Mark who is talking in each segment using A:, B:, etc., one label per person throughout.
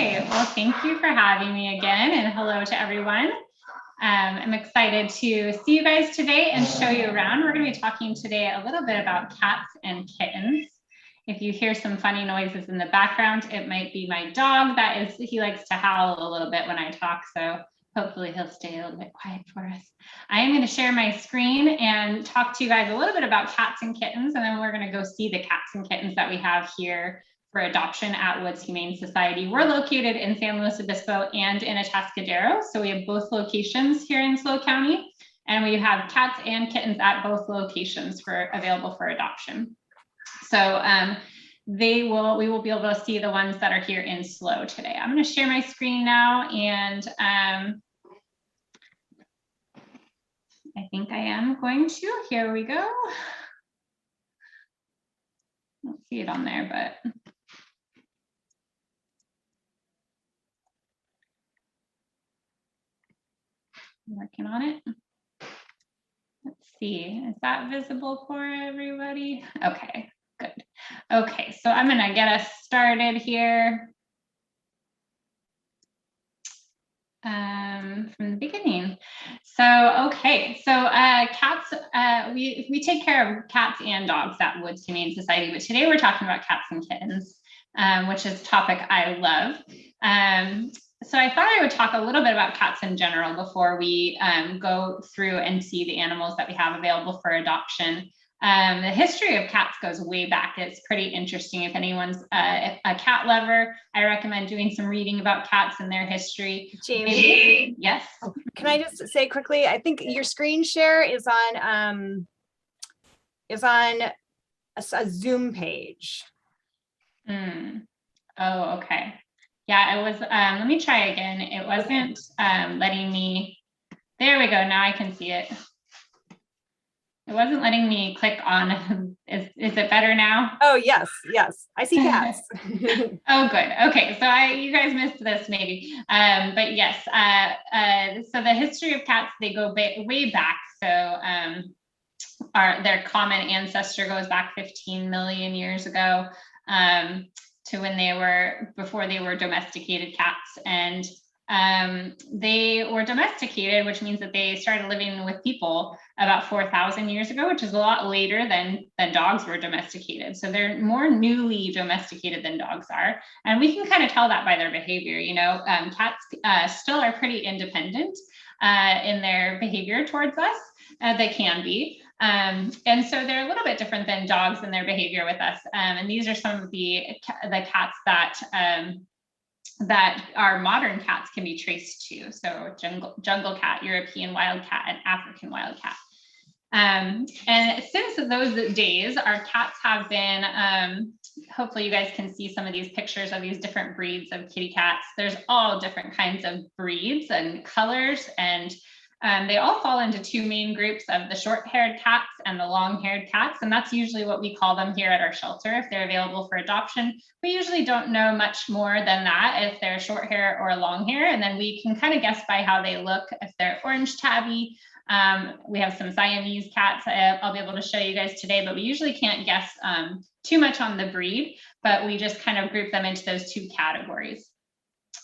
A: right, well, thank you for having me again, and hello to everyone. I'm excited to see you guys today and show you around. We're going to be talking today a little bit about cats and kittens. If you hear some funny noises in the background, it might be my dog. He likes to howl a little bit when I talk, so hopefully he'll stay a little bit quiet for us. I am going to share my screen and talk to you guys a little bit about cats and kittens, and then we're going to go see the cats and kittens that we have here for adoption at Woods Humane Society. We're located in San Luis Obispo and in Atascadero, so we have both locations here in SLO County, and we have cats and kittens at both locations available for adoption. So we will be able to see the ones that are here in SLO today. I'm going to share my screen now, and I think I am going to. Here we go. I don't see it on there, but I'm working on it. Let's see, is that visible for everybody? Okay, good. Okay, so I'm gonna get us started here from the beginning. So, okay, so cats, we take care of cats and dogs at Woods Humane Society, but today we're talking about cats and kittens, which is a topic I love. So I thought I would talk a little bit about cats in general before we go through and see the animals that we have available for adoption. The history of cats goes way back. It's pretty interesting. If anyone's a cat lover, I recommend doing some reading about cats and their history.
B: Jamie,
A: yes.
B: Can I just say quickly? I think your screen share is on a Zoom page.
A: Oh, okay. Yeah, it was. Let me try again. It wasn't letting me. There we go. Now I can see it. It wasn't letting me click on. Is it better now?
B: Oh, yes. I see cats.
A: Oh, good. Okay, so you guys missed this maybe. But yes, so the history of cats, they go way back. So their common ancestor goes back 15 million years ago. To before they were domesticated cats, and they were domesticated, which means that they started living with people about 4,000 years ago, which is a lot later than dogs were domesticated. So they're more newly domesticated than dogs are, and we can kind of tell that by their behavior. You know, cats still are pretty independent in their behavior towards us. They can be. And so they're a little bit different than dogs in their behavior with us. And these are some of the cats that our modern cats can be traced to. So jungle cat, European wild cat, and African wild cat. And since those days, our cats have been, hopefully you guys can see some of these pictures of these different breeds of kitty cats. There's all different kinds of breeds and colors, and they all fall into two main groups of the short-haired cats and the long-haired cats, and that's usually what we call them here at our shelter if they're available for adoption. We usually don't know much more than that if they're short hair or long hair, and then we can kind of guess by how they look if they're orange tabby. We have some Siamese cats I'll be able to show you guys today, but we usually can't guess too much on the breed, but we just kind of group them into those two categories.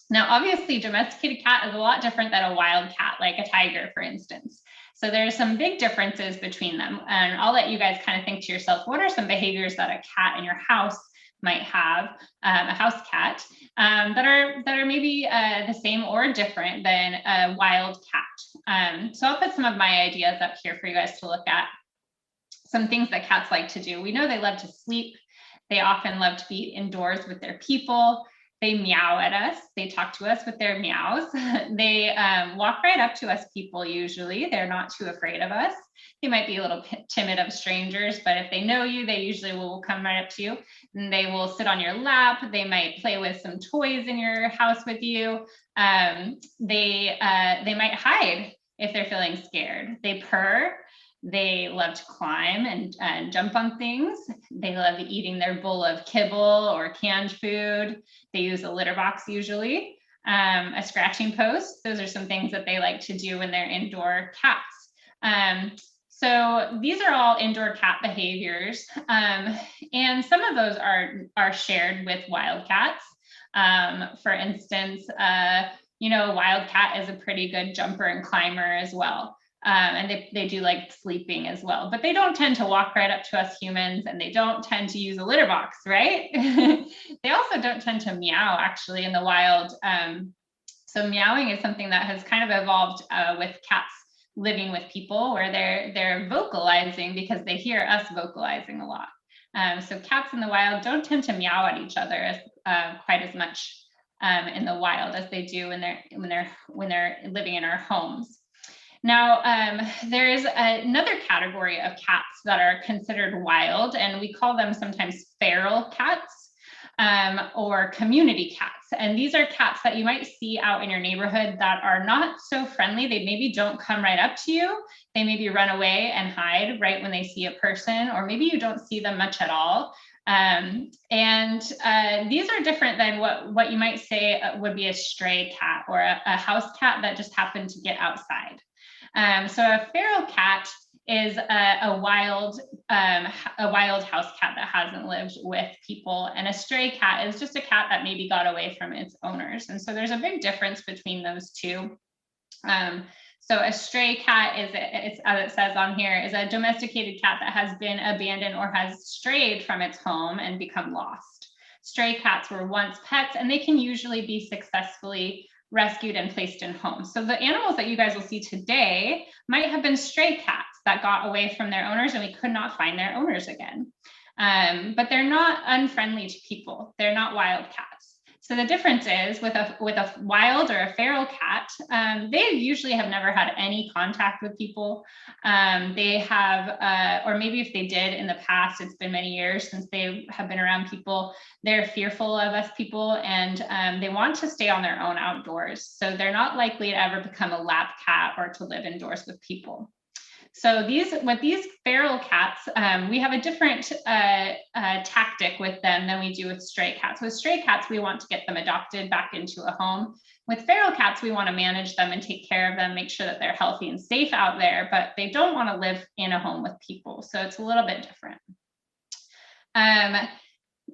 A: Now, obviously, domesticated cat is a lot different than a wild cat, like a tiger, for instance. So there's some big differences between them. And I'll let you guys kind of think to yourself, what are some behaviors that a cat in your house might have, a house cat, that are maybe the same or different than a wild cat. So I'll put some of my ideas up here for you guys to look at. Some things that cats like to do. We know they love to sleep. They often love to be indoors with their people. They meow at us. They talk to us with their meows. They walk right up to us people usually. They're not too afraid of us. They might be a little timid of strangers, but if they know you, they usually will come right up to you. And they will sit on your lap. They might play with some toys in your house with you. They might hide if they're feeling scared. They purr. They love to climb and jump on things. They love eating their bowl of kibble or canned food. They use a litter box usually, a scratching post. Those are some things that they like to do when they're indoor cats. So these are all indoor cat behaviors. And some of those are shared with wild cats. For instance, you know, a wild cat is a pretty good jumper and climber as well. And they do like sleeping as well, but they don't tend to walk right up to us humans, and they don't tend to use a litter box, right? They also don't tend to meow actually in the wild. So meowing is something that has kind of evolved with cats living with people, where they're vocalizing because they hear us vocalizing a lot. So cats in the wild don't tend to meow at each other quite as much in the wild as they do when they're living in our homes. Now, there's another category of cats that are considered wild, and we call them sometimes feral cats or community cats. And these are cats that you might see out in your neighborhood that are not so friendly. They maybe don't come right up to you. They maybe run away and hide right when they see a person, or maybe you don't see them much at all. These are different than what you might say would be a stray cat or a house cat that just happened to get outside. So a feral cat is a wild house cat that hasn't lived with people, and a stray cat is just a cat that maybe got away from its owners. And so there's a big difference between those two. So a stray cat is, as it says on here, is a domesticated cat that has been abandoned or has strayed from its home and become lost. Stray cats were once pets, and they can usually be successfully rescued and placed in homes. So the animals that you guys will see today might have been stray cats that got away from their owners, and we could not find their owners again. But they're not unfriendly to people. They're not wild cats. So the difference is with a wild or a feral cat, they usually have never had any contact with people. They have, or maybe if they did in the past, it's been many years since they have been around people. They're fearful of us people, and they want to stay on their own outdoors. So they're not likely to ever become a lap cat or to live indoors with people. So with these feral cats, we have a different tactic with them than we do with stray cats. With stray cats, we want to get them adopted back into a home. With feral cats, we want to manage them and take care of them, make sure that they're healthy and safe out there, but they don't want to live in a home with people. So it's a little bit different.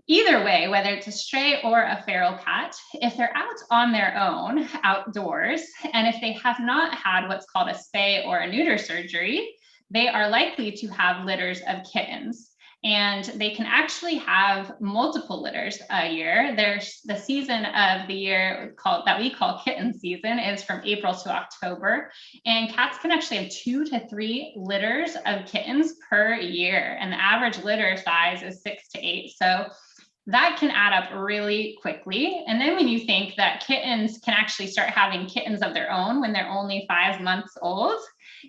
A: Either way, whether it's a stray or a feral cat, if they're out on their own outdoors, and if they have not had what's called a spay or a neuter surgery, they are likely to have litters of kittens. And they can actually have multiple litters a year. There's the season of the year that we call kitten season is from April to October. And cats can actually have 2 to 3 litters of kittens per year. And the average litter size is 6 to 8. So that can add up really quickly. And then when you think that kittens can actually start having kittens of their own when they're only 5 months old,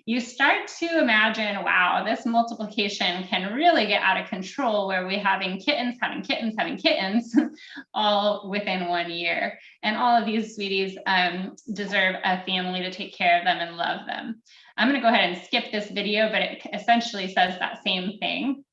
A: you start to imagine, wow, this multiplication can really get out of control, where we're having kittens, all within 1 year. And all of these sweeties deserve a family to take care of them and love them. I'm going to go ahead and skip this video, but it essentially says that same thing,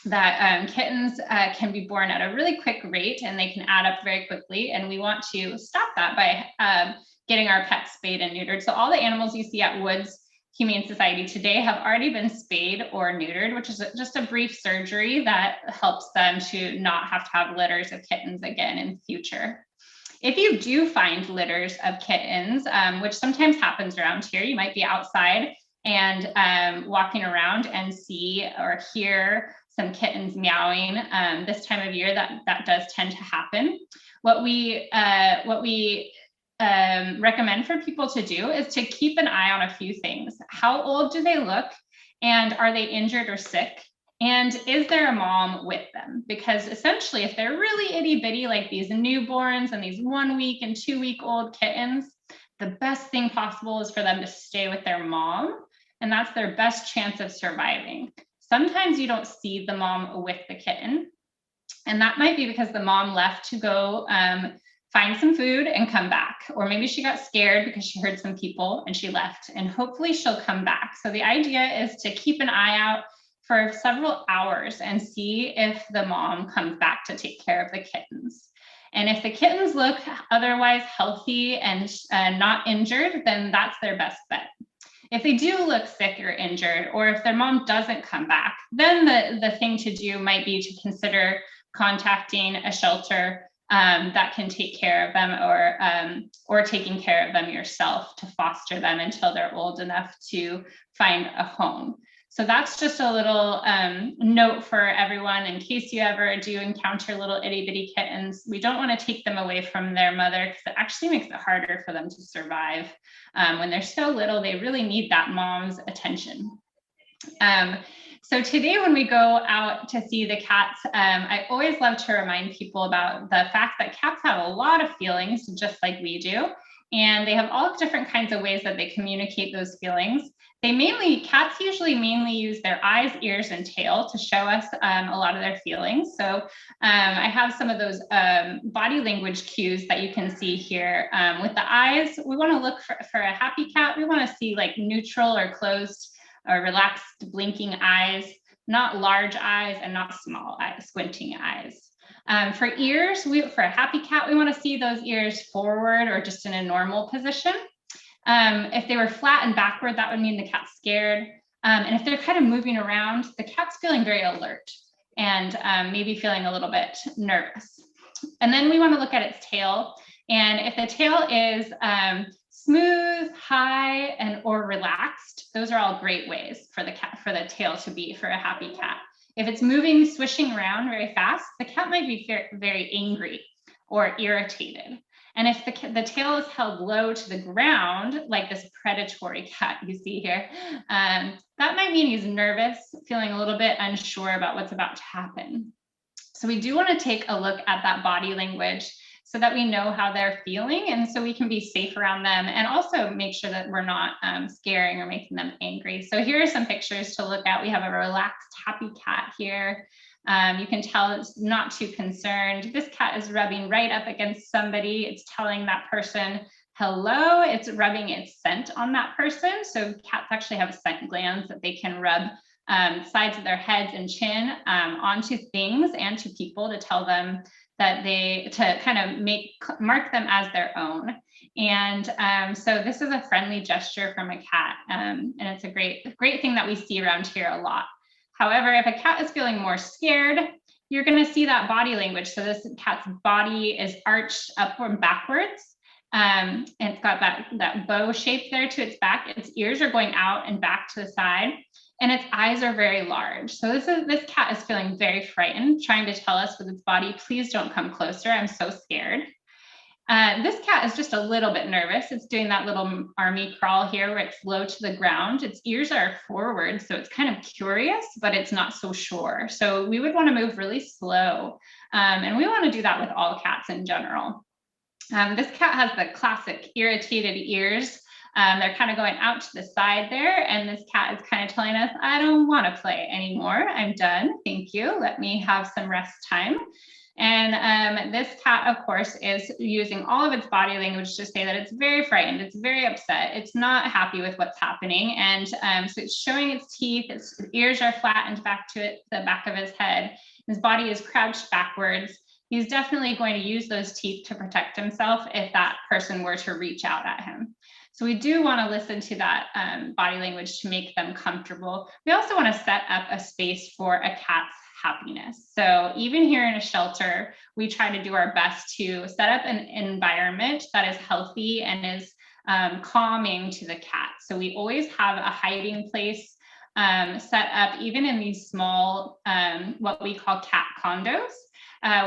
A: that kittens can be born at a really quick rate, and they can add up very quickly. And we want to stop that by getting our pets spayed and neutered. So all the animals you see at Woods Humane Society today have already been spayed or neutered, which is just a brief surgery that helps them to not have to have litters of kittens again in the future. If you do find litters of kittens, which sometimes happens around here, you might be outside and walking around and see or hear some kittens meowing this time of year. That does tend to happen. What we recommend for people to do is to keep an eye on a few things. How old do they look? And are they injured or sick? And is there a mom with them? Because essentially, if they're really itty bitty, like these newborns and these 1 week and 2 week old kittens, the best thing possible is for them to stay with their mom. And that's their best chance of surviving. Sometimes you don't see the mom with the kitten. And that might be because the mom left to go find some food and come back. Or maybe she got scared because she heard some people and she left, and hopefully she'll come back. So the idea is to keep an eye out for several hours and see if the mom comes back to take care of the kittens. And if the kittens look otherwise healthy and not injured, then that's their best bet. If they do look sick or injured, or if their mom doesn't come back, then the thing to do might be to consider contacting a shelter that can take care of them, or taking care of them yourself to foster them until they're old enough to find a home. So that's just a little note for everyone in case you ever do encounter little itty bitty kittens. We don't want to take them away from their mother because it actually makes it harder for them to survive. When they're so little, they really need that mom's attention. So today when we go out to see the cats, I always love to remind people about the fact that cats have a lot of feelings, just like we do. And they have all different kinds of ways that they communicate those feelings. Cats usually mainly use their eyes, ears, and tail to show us a lot of their feelings. So I have some of those body language cues that you can see here. With the eyes, we want to look for a happy cat. We want to see like neutral or closed or relaxed blinking eyes, not large eyes and not small eyes, squinting eyes. For ears, for a happy cat, we want to see those ears forward or just in a normal position. If they were flat and backward, that would mean the cat's scared. And if they're kind of moving around, the cat's feeling very alert and maybe feeling a little bit nervous. And then we want to look at its tail. And if the tail is smooth, high, and or relaxed, those are all great ways for the tail to be for a happy cat. If it's moving, swishing around very fast, the cat might be very angry or irritated. And if the tail is held low to the ground, like this predatory cat you see here, that might mean he's nervous, feeling a little bit unsure about what's about to happen. So we do want to take a look at that body language so that we know how they're feeling and so we can be safe around them and also make sure that we're not scaring or making them angry. So here are some pictures to look at. We have a relaxed, happy cat here. You can tell it's not too concerned. This cat is rubbing right up against somebody. It's telling that person hello. It's rubbing its scent on that person. So cats actually have scent glands that they can rub sides of their heads and chin onto things and to people to tell them that to kind of mark them as their own. And so this is a friendly gesture from a cat. And it's a great thing that we see around here a lot. However, if a cat is feeling more scared, you're going to see that body language. So this cat's body is arched upward and backwards. And it's got that bow shape there to its back. Its ears are going out and back to the side. And its eyes are very large. So this cat is feeling very frightened, trying to tell us with its body, please don't come closer. I'm so scared. This cat is just a little bit nervous. It's doing that little army crawl here where it's low to the ground. Its ears are forward, so it's kind of curious, but it's not so sure. So we would want to move really slow. And we want to do that with all cats in general. This cat has the classic irritated ears. They're kind of going out to the side there, and this cat is kind of telling us, I don't want to play anymore. I'm done. Thank you. Let me have some rest time. And this cat, of course, is using all of its body language to say that it's very frightened. It's very upset. It's not happy with what's happening. And so it's showing its teeth. Its ears are flattened back to the back of his head. His body is crouched backwards. He's definitely going to use those teeth to protect himself if that person were to reach out at him. So we do want to listen to that body language to make them comfortable. We also want to set up a space for a cat's happiness. So even here in a shelter, we try to do our best to set up an environment that is healthy and is calming to the cat. So we always have a hiding place set up, even in these small, what we call cat condos.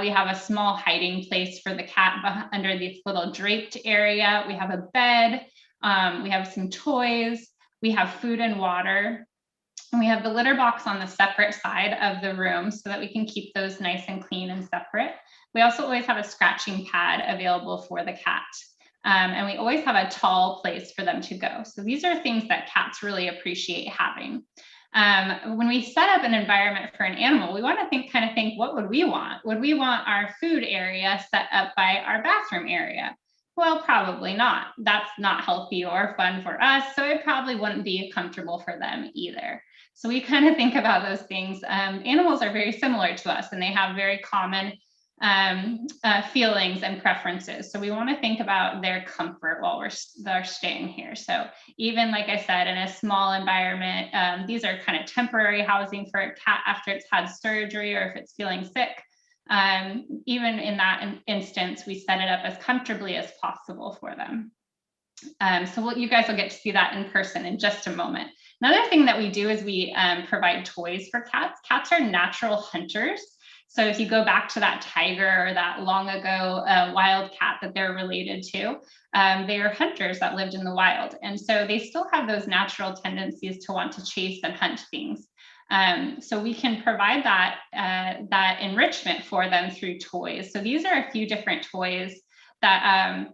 A: We have a small hiding place for the cat under this little draped area. We have a bed. We have some toys. We have food and water. And we have the litter box on the separate side of the room so that we can keep those nice and clean and separate. We also always have a scratching pad available for the cat. And we always have a tall place for them to go. So these are things that cats really appreciate having. When we set up an environment for an animal, we want to think, what would we want? Would we want our food area set up by our bathroom area? Well, probably not. That's not healthy or fun for us. So it probably wouldn't be comfortable for them either. So we kind of think about those things. Animals are very similar to us and they have very common feelings and preferences. So we want to think about their comfort while they're staying here. So even like I said, in a small environment, these are kind of temporary housing for a cat after it's had surgery or if it's feeling sick. Even in that instance, we set it up as comfortably as possible for them. So you guys will get to see that in person in just a moment. Another thing that we do is we provide toys for cats. Cats are natural hunters. So if you go back to that tiger or that long ago wild cat that they're related to, they are hunters that lived in the wild. And so they still have those natural tendencies to want to chase and hunt things. So we can provide that, that enrichment for them through toys. So these are a few different toys that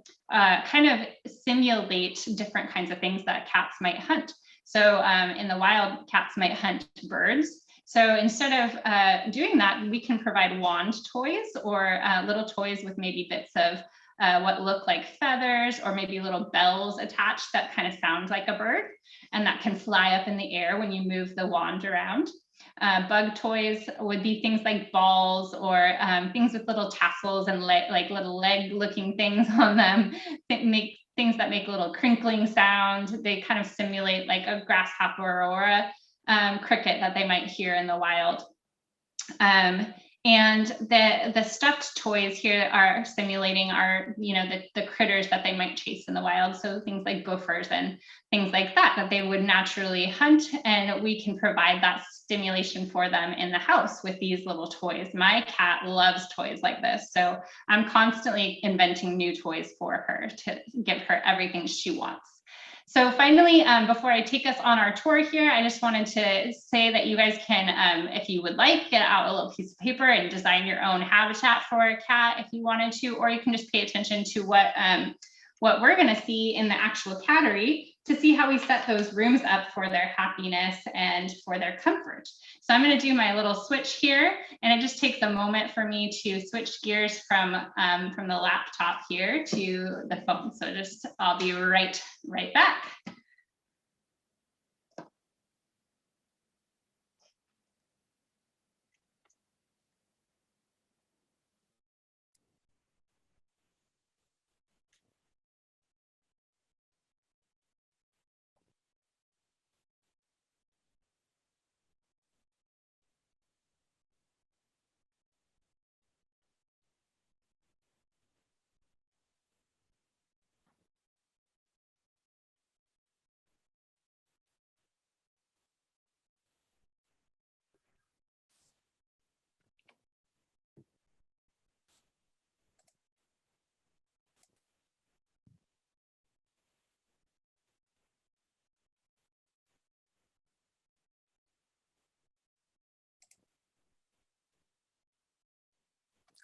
A: kind of simulate different kinds of things that cats might hunt. So in the wild, cats might hunt birds. So instead of doing that, we can provide wand toys or little toys with maybe bits of what look like feathers or maybe little bells attached that kind of sound like a bird and that can fly up in the air when you move the wand around. Bug toys would be things like balls or things with little tassels and like little leg looking things on them, make things that make a little crinkling sound. They kind of simulate like a grasshopper or a cricket that they might hear in the wild. And the stuffed toys here are simulating our, the critters that they might chase in the wild. So things like gophers and things like that they would naturally hunt. And we can provide that stimulation for them in the house with these little toys. My cat loves toys like this. So I'm constantly inventing new toys for her to give her everything she wants. So finally, before I take us on our tour here, I just wanted to say that you guys can, if you would like, get out a little piece of paper and design your own habitat for a cat if you wanted to, or you can just pay attention to what we're going to see in the actual Catery to see how we set those rooms up for their happiness and for their comfort. So I'm going to do my little switch here, and it just takes a moment for me to switch gears from the laptop here to the phone. So I'll be right back.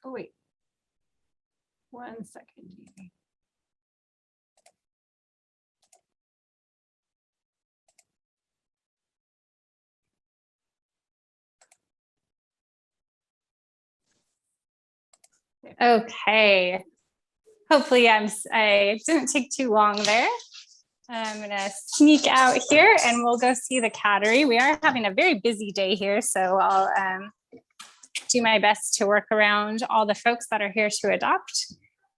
B: Oh, wait. 1 second.
C: Okay. Hopefully I didn't take too long there. I'm gonna sneak out here and we'll go see the Catery. We are having a very busy day here, so I'll do my best to work around all the folks that are here to adopt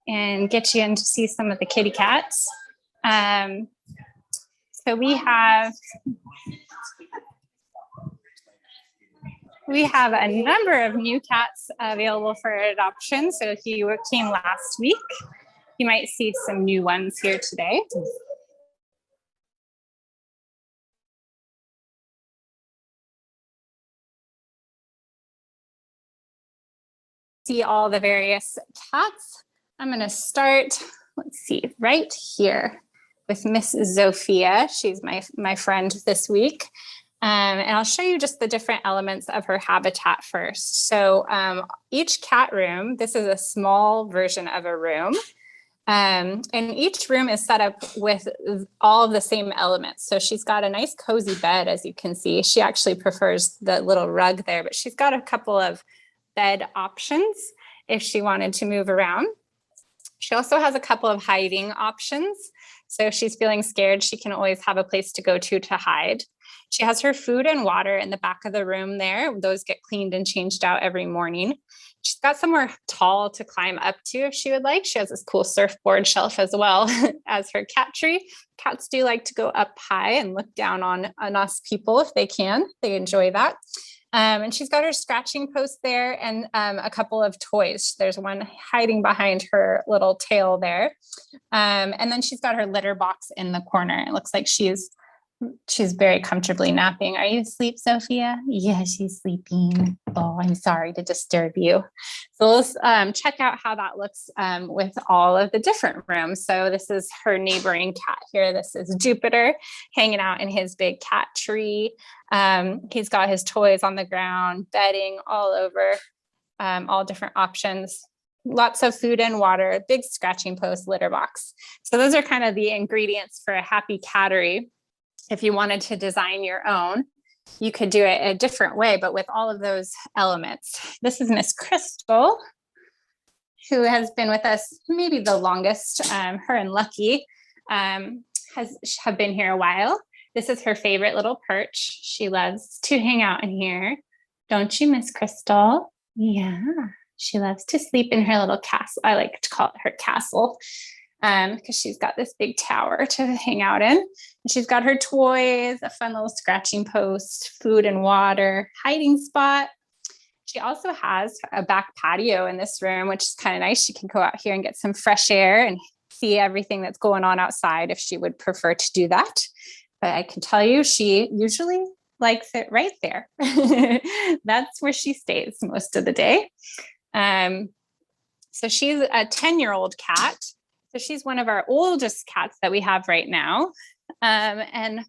C: and get you in to see some of the kitty cats. So we have a number of new cats available for adoption. So if you came last week, you might see some new ones here today. See all the various cats. I'm going to start, let's see, right here with Miss Zofia. She's my friend this week. And I'll show you just the different elements of her habitat first. So each cat room, this is a small version of a room. And each room is set up with all of the same elements. So she's got a nice cozy bed, as you can see. She actually prefers the little rug there, but she's got a couple of bed options if she wanted to move around. She also has a couple of hiding options. So if she's feeling scared, she can always have a place to go to hide. She has her food and water in the back of the room there. Those get cleaned and changed out every morning. She's got somewhere tall to climb up to if she would like. She has this cool surfboard shelf as well as her cat tree. Cats do like to go up high and look down on us people if they can. They enjoy that. And she's got her scratching post there and a couple of toys. There's one hiding behind her little tail there. And then she's got her litter box in the corner. It looks like she's very comfortably napping. Are you asleep, Sophia? Yeah, she's sleeping. Oh, I'm sorry to disturb you. So let's check out how that looks with all of the different rooms. So this is her neighboring cat here. This is Jupiter hanging out in his big cat tree. He's got his toys on the ground, bedding all over, all different options. Lots of food and water, big scratching post, litter box. So those are kind of the ingredients for a happy cattery. If you wanted to design your own, you could do it a different way, but with all of those elements. This is Miss Crystal, who has been with us maybe the longest. Her and Lucky have been here a while. This is her favorite little perch. She loves to hang out in here. Don't you, Miss Crystal? Yeah, she loves to sleep in her little castle. I like to call it her castle. Because she's got this big tower to hang out in. And she's got her toys, a fun little scratching post, food and water, hiding spot. She also has a back patio in this room, which is kind of nice. She can go out here and get some fresh air and see everything that's going on outside if she would prefer to do that. But I can tell you, she usually likes it right there. That's where she stays most of the day. So she's a 10-year-old cat. So she's one of our oldest cats that we have right now. And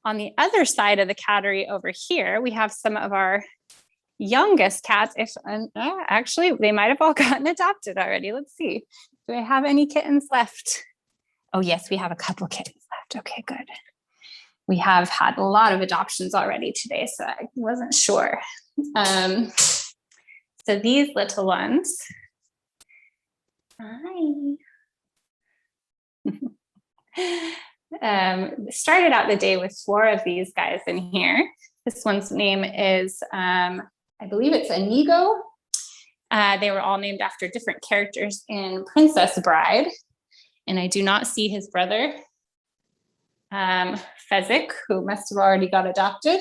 C: on the other side of the cattery over here, we have some of our youngest cats. Actually, they might have all gotten adopted already. Let's see. Do I have any kittens left? Oh, yes, we have a couple kittens left. Okay, good. We have had a lot of adoptions already today, so I wasn't sure. So these little ones. Hi. Started out the day with 4 of these guys in here. This one's name is, I believe it's Inigo. They were all named after different characters in Princess Bride. And I do not see his brother, Fezzik, who must have already got adopted.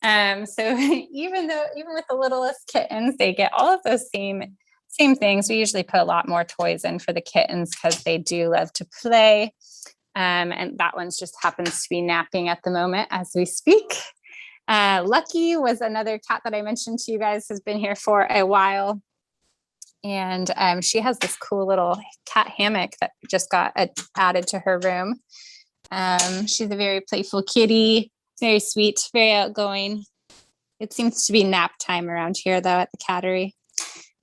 C: So even with the littlest kittens, they get all of those same things. We usually put a lot more toys in for the kittens because they do love to play. And that one's just happens to be napping at the moment as we speak. Lucky was another cat that I mentioned to you guys, has been here for a while. And she has this cool little cat hammock that just got added to her room. She's a very playful kitty, very sweet, very outgoing. It seems to be nap time around here though at the cattery.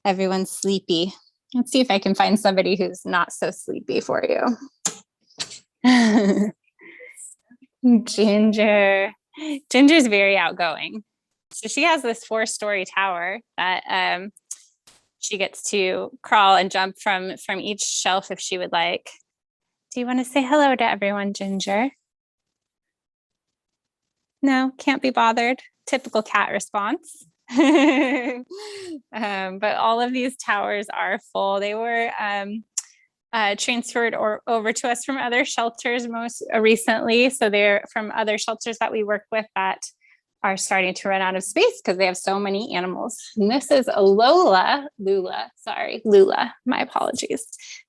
C: Everyone's sleepy. Let's see if I can find somebody who's not so sleepy for you. Ginger. Ginger's very outgoing. So she has this 4-story tower that she gets to crawl and jump from each shelf if she would like. Do you want to say hello to everyone, Ginger? No, can't be bothered. Typical cat response. But all of these towers are full. They were transferred over to us from other shelters most recently. So they're from other shelters that we work with that are starting to run out of space because they have so many animals. And this is a Lula, my apologies.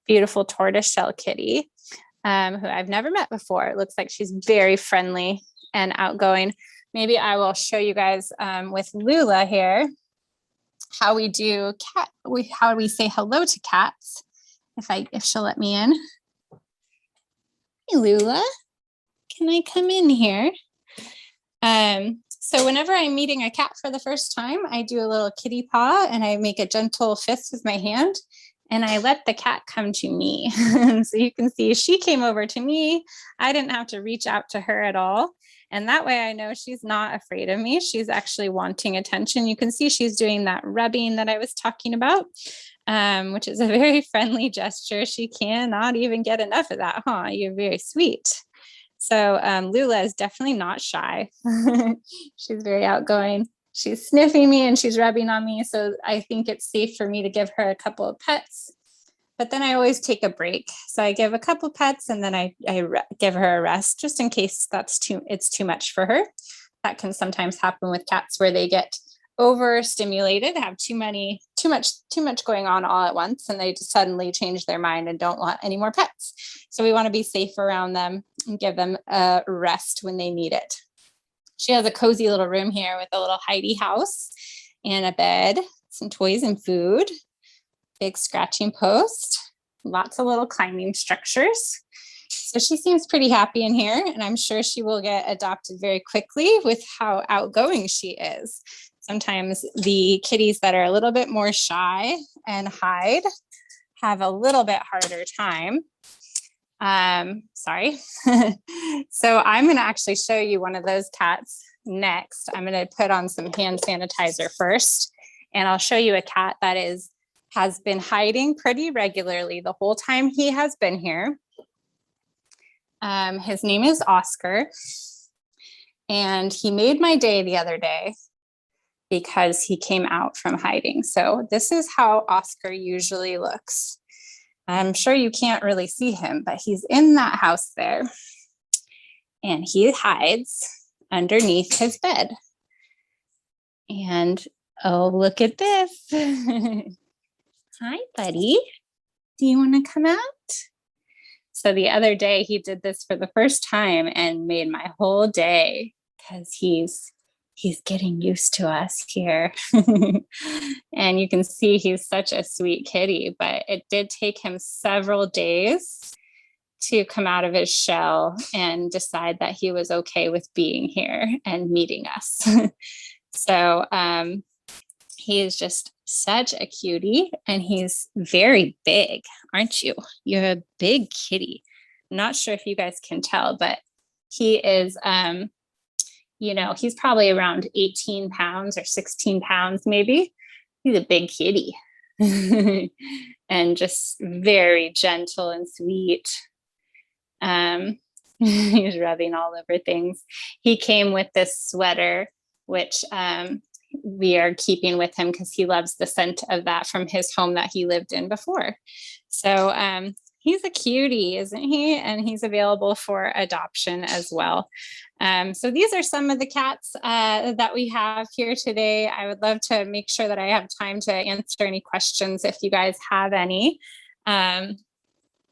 C: Beautiful tortoise shell kitty who I've never met before. It looks like she's very friendly and outgoing. Maybe I will show you guys with Lula here how we do how we say hello to cats. If she'll let me in. Hey, Lula, can I come in here? So whenever I'm meeting a cat for the first time, I do a little kitty paw and I make a gentle fist with my hand and I let the cat come to me. So you can see she came over to me. I didn't have to reach out to her at all. And that way I know she's not afraid of me. She's actually wanting attention. You can see she's doing that rubbing that I was talking about, which is a very friendly gesture. She cannot even get enough of that, huh? You're very sweet. So Lula is definitely not shy. She's very outgoing. She's sniffing me and she's rubbing on me. So I think it's safe for me to give her a couple of pets. But then I always take a break. So I give a couple pets and then I give her a rest just in case it's too much for her. That can sometimes happen with cats where they get overstimulated, have too much going on all at once, and they just suddenly change their mind and don't want any more pets. So we want to be safe around them and give them a rest when they need it. She has a cozy little room here with a little hidey house and a bed, some toys and food, big scratching post, lots of little climbing structures. So she seems pretty happy in here, and I'm sure she will get adopted very quickly with how outgoing she is. Sometimes the kitties that are a little bit more shy and hide have a little bit harder time. Sorry. So I'm going to actually show you one of those cats next. I'm going to put on some hand sanitizer first, and I'll show you a cat that has been hiding pretty regularly the whole time he has been here. His name is Oscar, and he made my day the other day because he came out from hiding. So this is how Oscar usually looks. I'm sure you can't really see him, but he's in that house there, and he hides underneath his bed. And oh, look at this. Hi, buddy. Do you want to come out? So the other day he did this for the first time and made my whole day because he's getting used to us here. And you can see he's such a sweet kitty, but it did take him several days to come out of his shell and decide that he was okay with being here and meeting us. So he is just such a cutie, and he's very big, aren't you? You're a big kitty. I'm not sure if you guys can tell, but he is, he's probably around 18 pounds or 16 pounds, maybe. He's a big kitty and just very gentle and sweet. He's rubbing all over things. He came with this sweater, which we are keeping with him because he loves the scent of that from his home that he lived in before. So he's a cutie, isn't he? And he's available for adoption as well. So these are some of the cats that we have here today. I would love to make sure that I have time to answer any questions if you guys have any.